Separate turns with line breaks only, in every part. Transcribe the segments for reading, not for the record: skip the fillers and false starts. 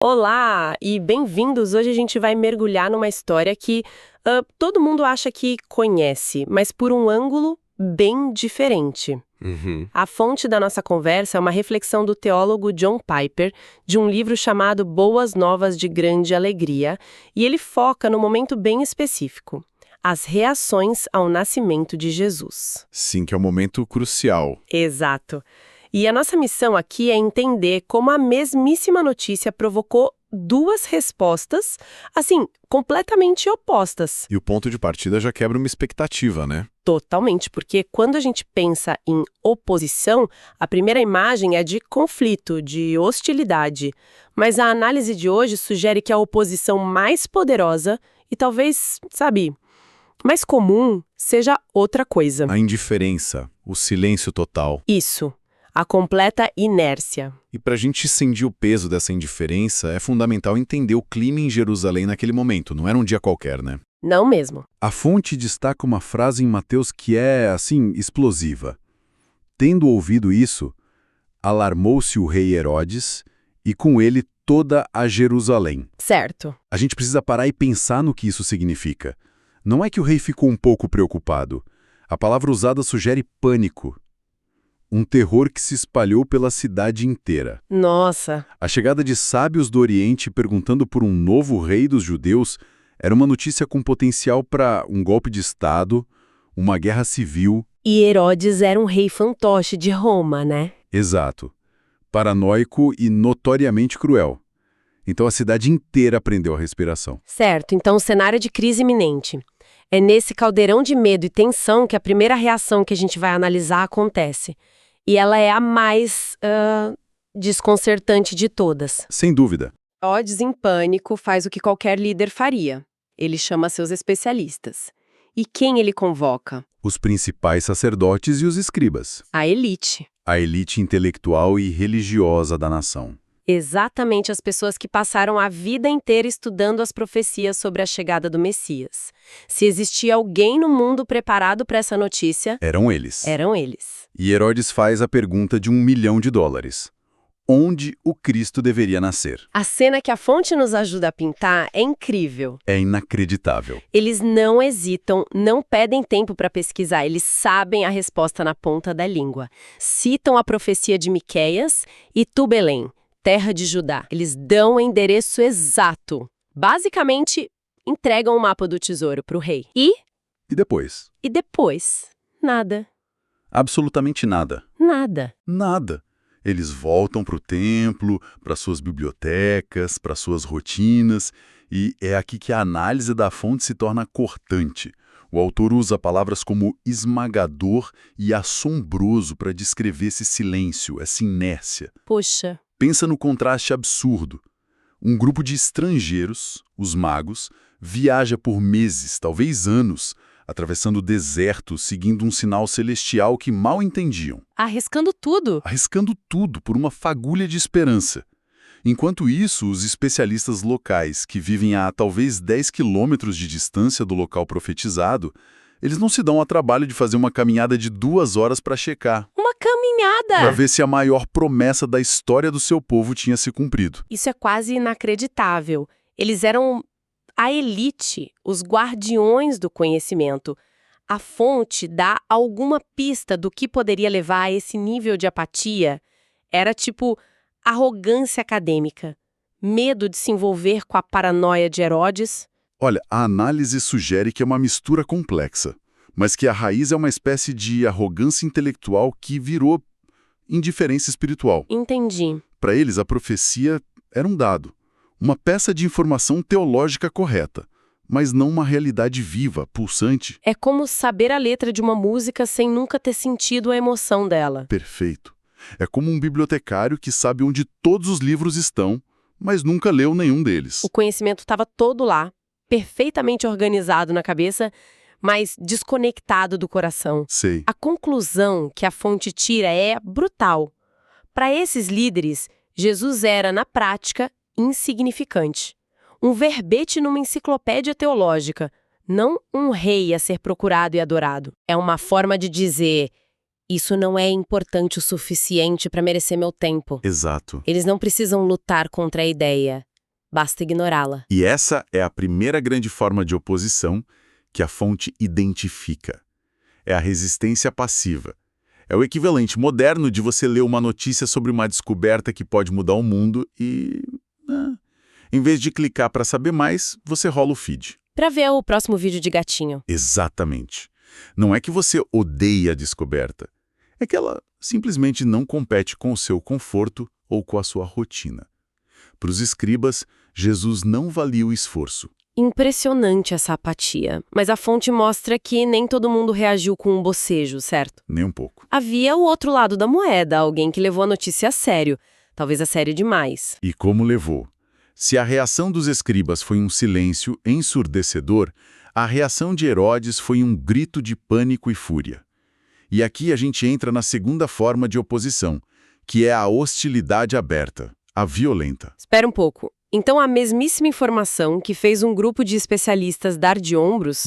Olá e bem-vindos! Hoje a gente vai mergulhar numa história que todo mundo acha que conhece, mas por um ângulo bem diferente.
Uhum.
A fonte da nossa conversa é uma reflexão do teólogo John Piper, de um livro chamado Boas Novas de Grande Alegria, e ele foca num momento bem específico: as reações ao nascimento de Jesus.
Sim, que é um momento crucial.
Exato. E a nossa missão aqui é entender como a mesmíssima notícia provocou duas respostas, assim, completamente opostas.
E o ponto de partida já quebra uma expectativa, né?
Totalmente, porque quando a gente pensa em oposição, a primeira imagem é de conflito, de hostilidade. Mas a análise de hoje sugere que a oposição mais poderosa e talvez, sabe, mais comum seja outra coisa.
A indiferença, o silêncio total.
Isso. A completa inércia.
E para a gente sentir o peso dessa indiferença, é fundamental entender o clima em Jerusalém naquele momento. Não era um dia qualquer, né?
Não mesmo.
A fonte destaca uma frase em Mateus que é, assim, explosiva. Tendo ouvido isso, alarmou-se o rei Herodes e com ele toda a Jerusalém.
Certo.
A gente precisa parar e pensar no que isso significa. Não é que o rei ficou um pouco preocupado. A palavra usada sugere pânico. Um terror que se espalhou pela cidade inteira.
Nossa.
A chegada de sábios do Oriente perguntando por um novo rei dos judeus era uma notícia com potencial para um golpe de Estado, uma guerra civil.
E Herodes era um rei fantoche de Roma, né?
Exato. Paranoico e notoriamente cruel. Então a cidade inteira prendeu a respiração.
Certo, então o cenário de crise iminente. É nesse caldeirão de medo e tensão que a primeira reação que a gente vai analisar acontece. E ela é a mais desconcertante de todas.
Sem dúvida.
Herodes, em pânico, faz o que qualquer líder faria. Ele chama seus especialistas. E quem ele convoca?
Os principais sacerdotes e os escribas.
A elite.
A elite intelectual e religiosa da nação.
Exatamente as pessoas que passaram a vida inteira estudando as profecias sobre a chegada do Messias. Se existia alguém no mundo preparado para essa notícia,
Eram eles.
eram eles.
E Herodes faz a pergunta de $1 milhão. Onde o Cristo deveria nascer?
A cena que a fonte nos ajuda a pintar é incrível.
É inacreditável.
Eles não hesitam, não pedem tempo para pesquisar, eles sabem a resposta na ponta da língua. Citam a profecia de Miqueias e Tu, Belém, terra de Judá. Eles dão o endereço exato. Basicamente, entregam o mapa do tesouro para o rei.
E depois?
E depois, nada.
Absolutamente nada.
Nada.
Nada. Eles voltam para o templo, para suas bibliotecas, para suas rotinas, e é aqui que a análise da fonte se torna cortante. O autor usa palavras como esmagador e assombroso para descrever esse silêncio, essa inércia.
Poxa.
Pensa no contraste absurdo. Um grupo de estrangeiros, os magos, viaja por meses, talvez anos, atravessando desertos, seguindo um sinal celestial que mal entendiam.
Arriscando tudo.
Arriscando tudo por uma fagulha de esperança. Enquanto isso, os especialistas locais, que vivem a talvez 10 quilômetros de distância do local profetizado, eles não se dão ao trabalho de fazer uma caminhada de 2 horas para checar.
Uma caminhada!
Para ver se a maior promessa da história do seu povo tinha se cumprido.
Isso é quase inacreditável. Eles eram a elite, os guardiões do conhecimento. A fonte dá alguma pista do que poderia levar a esse nível de apatia. Era tipo arrogância acadêmica, medo de se envolver com a paranoia de Herodes.
Olha, a análise sugere que é uma mistura complexa, mas que a raiz é uma espécie de arrogância intelectual que virou indiferença espiritual.
Entendi.
Para eles, a profecia era um dado, uma peça de informação teológica correta, mas não uma realidade viva, pulsante.
É como saber a letra de uma música sem nunca ter sentido a emoção dela.
Perfeito. É como um bibliotecário que sabe onde todos os livros estão, mas nunca leu nenhum deles.
O conhecimento estava todo lá, perfeitamente organizado na cabeça, mas desconectado do coração.
Sei.
A conclusão que a fonte tira é brutal. Para esses líderes, Jesus era, na prática, insignificante. Um verbete numa enciclopédia teológica, não um rei a ser procurado e adorado. É uma forma de dizer: isso não é importante o suficiente para merecer meu tempo.
Exato.
Eles não precisam lutar contra a ideia. basta ignorá-la.
E essa é a primeira grande forma de oposição que a fonte identifica. É a resistência passiva. É o equivalente moderno de você ler uma notícia sobre uma descoberta que pode mudar o mundo e... em vez de clicar para saber mais, você rola o feed.
Para ver o próximo vídeo de gatinho.
Exatamente. Não é que você odeia a descoberta. É que ela simplesmente não compete com o seu conforto ou com a sua rotina. Para os escribas, Jesus não valia o esforço.
Impressionante essa apatia. Mas a fonte mostra que nem todo mundo reagiu com um bocejo, certo?
Nem um pouco.
Havia o outro lado da moeda, alguém que levou a notícia a sério. Talvez a sério demais.
E como levou? Se a reação dos escribas foi um silêncio ensurdecedor, a reação de Herodes foi um grito de pânico e fúria. E aqui a gente entra na segunda forma de oposição, que é a hostilidade aberta, a violenta.
Espera um pouco. Então a mesmíssima informação que fez um grupo de especialistas dar de ombros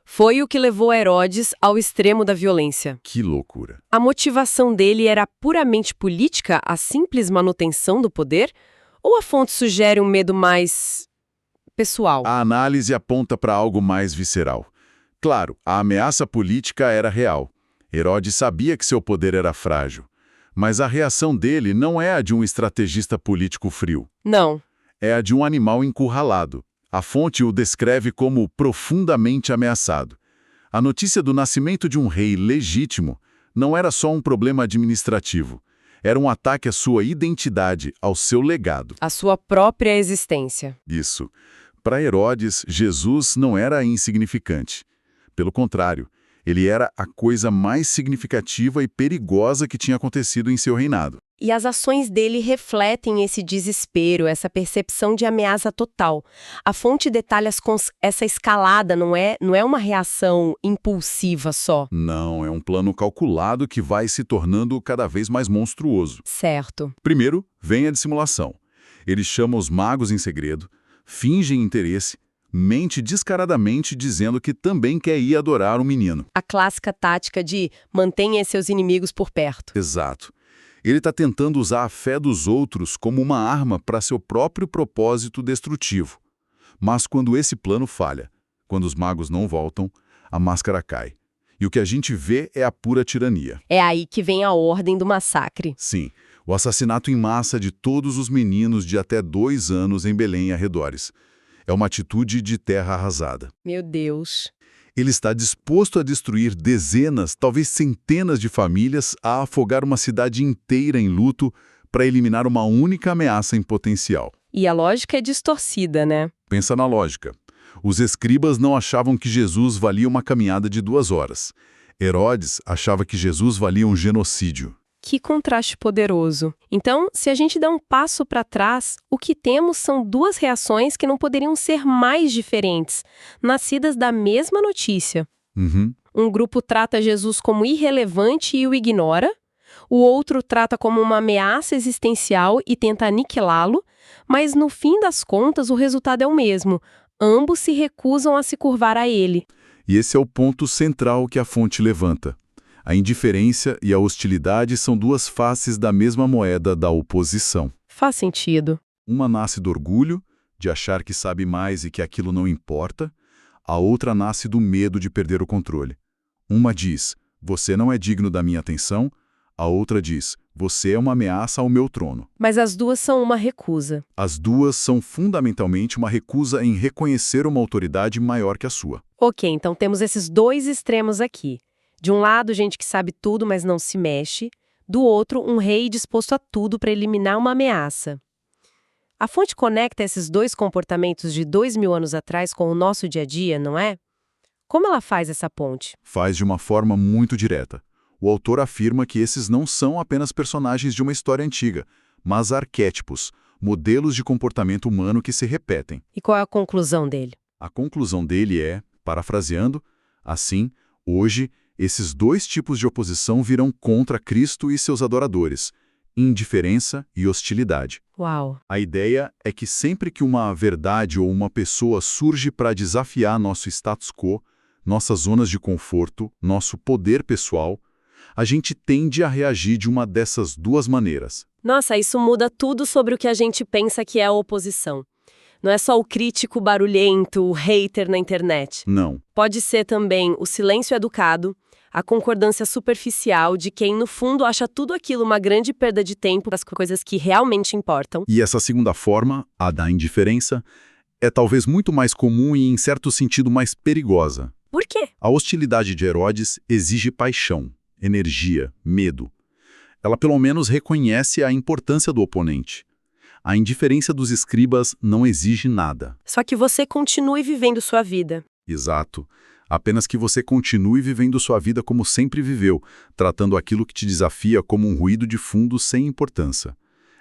foi o que levou Herodes ao extremo da violência.
Que loucura.
A motivação dele era puramente política, a simples manutenção do poder? Ou a fonte sugere um medo mais pessoal?
A análise aponta para algo mais visceral. Claro, a ameaça política era real. Herodes sabia que seu poder era frágil. Mas a reação dele não é a de um estrategista político frio.
Não.
É a de um animal encurralado. A fonte o descreve como profundamente ameaçado. A notícia do nascimento de um rei legítimo não era só um problema administrativo. Era um ataque à sua identidade, ao seu legado.
A sua própria existência.
Isso. Para Herodes, Jesus não era insignificante. Pelo contrário, ele era a coisa mais significativa e perigosa que tinha acontecido em seu reinado.
E as ações dele refletem esse desespero, essa percepção de ameaça total. A fonte detalha essa escalada, não é uma reação impulsiva só.
Não, é um plano calculado que vai se tornando cada vez mais monstruoso.
Certo.
Primeiro, vem a dissimulação. Ele chama os magos em segredo, finge interesse, mente descaradamente dizendo que também quer ir adorar um menino.
A clássica tática de mantenha seus inimigos por perto.
Exato. Ele está tentando usar a fé dos outros como uma arma para seu próprio propósito destrutivo. Mas quando esse plano falha, quando os magos não voltam, a máscara cai. E o que a gente vê é a pura tirania.
É aí que vem a ordem do massacre.
Sim, o assassinato em massa de todos os meninos de até 2 anos em Belém e arredores. É uma atitude de terra arrasada.
Meu Deus.
Ele está disposto a destruir dezenas, talvez centenas de famílias, a afogar uma cidade inteira em luto para eliminar uma única ameaça em potencial.
E a lógica é distorcida, né?
Pensa na lógica. Os escribas não achavam que Jesus valia uma caminhada de 2 horas. Herodes achava que Jesus valia um genocídio.
Que contraste poderoso. Então, se a gente dá um passo para trás, o que temos são 2 reações que não poderiam ser mais diferentes, nascidas da mesma notícia. Um grupo trata Jesus como irrelevante e o ignora, o outro trata como uma ameaça existencial e tenta aniquilá-lo, mas no fim das contas o resultado é o mesmo. Ambos se recusam a se curvar a ele.
E esse é o ponto central que a fonte levanta. A indiferença e a hostilidade são 2 faces da mesma moeda da oposição.
Faz sentido.
Uma nasce do orgulho, de achar que sabe mais e que aquilo não importa. A outra nasce do medo de perder o controle. Uma diz, você não é digno da minha atenção. A outra diz, você é uma ameaça ao meu trono.
Mas as 2 são uma recusa.
As 2 são fundamentalmente uma recusa em reconhecer uma autoridade maior que a sua.
Ok, então temos esses 2 extremos aqui. De um lado, gente que sabe tudo, mas não se mexe. Do outro, um rei disposto a tudo para eliminar uma ameaça. A fonte conecta esses 2 comportamentos de 2000 anos atrás com o nosso dia a dia, não é? Como ela faz essa ponte?
Faz de uma forma muito direta. O autor afirma que esses não são apenas personagens de uma história antiga, mas arquétipos, modelos de comportamento humano que se repetem.
E qual é a conclusão dele?
A conclusão dele é, parafraseando, assim, hoje, esses 2 tipos de oposição virão contra Cristo e seus adoradores, indiferença e hostilidade.
Uau!
A ideia é que sempre que uma verdade ou uma pessoa surge para desafiar nosso status quo, nossas zonas de conforto, nosso poder pessoal, a gente tende a reagir de uma dessas 2 maneiras.
Nossa, isso muda tudo sobre o que a gente pensa que é a oposição. Não é só o crítico barulhento, o hater na internet.
Não.
Pode ser também o silêncio educado, a concordância superficial de quem, no fundo, acha tudo aquilo uma grande perda de tempo para as coisas que realmente importam.
E essa segunda forma, a da indiferença, é talvez muito mais comum e, em certo sentido, mais perigosa.
Por quê?
A hostilidade de Herodes exige paixão, energia, medo. Ela pelo menos reconhece a importância do oponente. A indiferença dos escribas não exige nada.
Só que você continue vivendo sua vida.
Exato. Apenas que você continue vivendo sua vida como sempre viveu, tratando aquilo que te desafia como um ruído de fundo sem importância.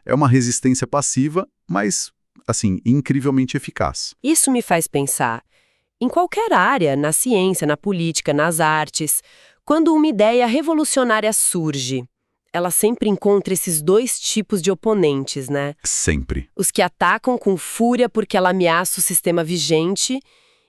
É uma resistência passiva, mas, assim, incrivelmente eficaz.
Isso me faz pensar. Em qualquer área, na ciência, na política, nas artes, quando uma ideia revolucionária surge, ela sempre encontra esses dois tipos de oponentes, né?
Sempre.
Os que atacam com fúria porque ela ameaça o sistema vigente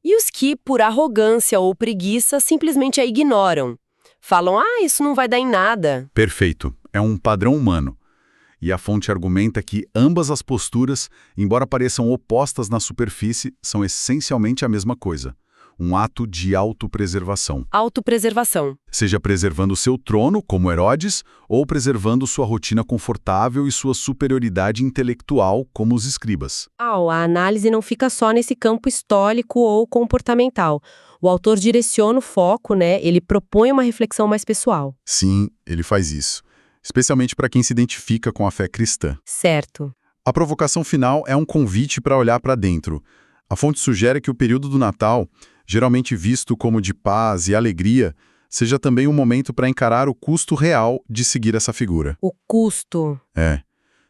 e os que, por arrogância ou preguiça, simplesmente a ignoram. Falam, isso não vai dar em nada.
Perfeito. É um padrão humano. E a fonte argumenta que ambas as posturas, embora pareçam opostas na superfície, são essencialmente a mesma coisa. Um ato de autopreservação.
Autopreservação.
Seja preservando seu trono, como Herodes, ou preservando sua rotina confortável e sua superioridade intelectual, como os escribas.
A análise não fica só nesse campo histórico ou comportamental. O autor direciona o foco, né? Ele propõe uma reflexão mais pessoal.
Sim, ele faz isso. Especialmente para quem se identifica com a fé cristã.
Certo.
A provocação final é um convite para olhar para dentro. A fonte sugere que o período do Natal, geralmente visto como de paz e alegria, seja também um momento para encarar o custo real de seguir essa figura.
O custo.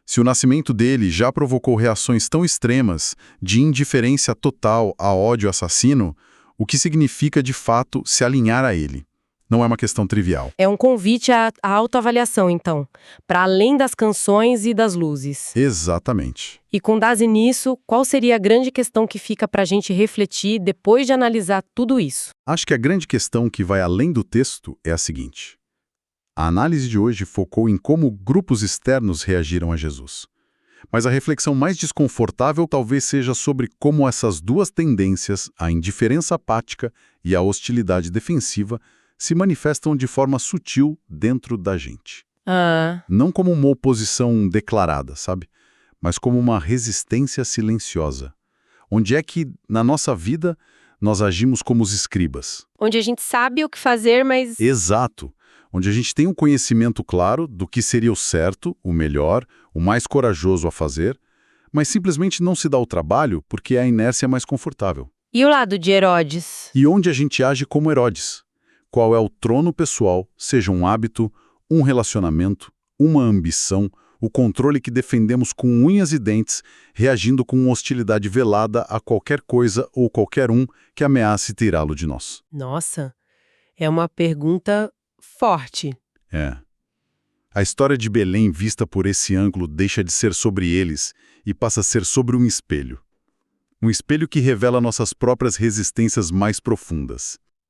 Se o nascimento dele já provocou reações tão extremas, de indiferença total a ódio assassino, o que significa de fato se alinhar a ele? Não é uma questão trivial.
É um convite à autoavaliação, então, para além das canções e das luzes.
Exatamente.
E com base nisso, qual seria a grande questão que fica para a gente refletir depois de analisar tudo isso?
Acho que a grande questão que vai além do texto é a seguinte. A análise de hoje focou em como grupos externos reagiram a Jesus. Mas a reflexão mais desconfortável talvez seja sobre como essas duas tendências, a indiferença apática e a hostilidade defensiva, se manifestam de forma sutil dentro da gente. Não como uma oposição declarada, sabe? Mas como uma resistência silenciosa. Onde é que, na nossa vida, nós agimos como os escribas?
Onde a gente sabe o que fazer, mas...
Exato. Onde a gente tem um conhecimento claro do que seria o certo, o melhor, o mais corajoso a fazer, mas simplesmente não se dá o trabalho porque a inércia é mais confortável.
E o lado de Herodes?
E onde a gente age como Herodes? Qual é o trono pessoal, seja um hábito, um relacionamento, uma ambição, o controle que defendemos com unhas e dentes, reagindo com hostilidade velada a qualquer coisa ou qualquer um que ameace tirá-lo de nós.
Nossa, é uma pergunta forte.
A história de Belém vista por esse ângulo deixa de ser sobre eles e passa a ser sobre um espelho. Um espelho que revela nossas próprias resistências mais profundas.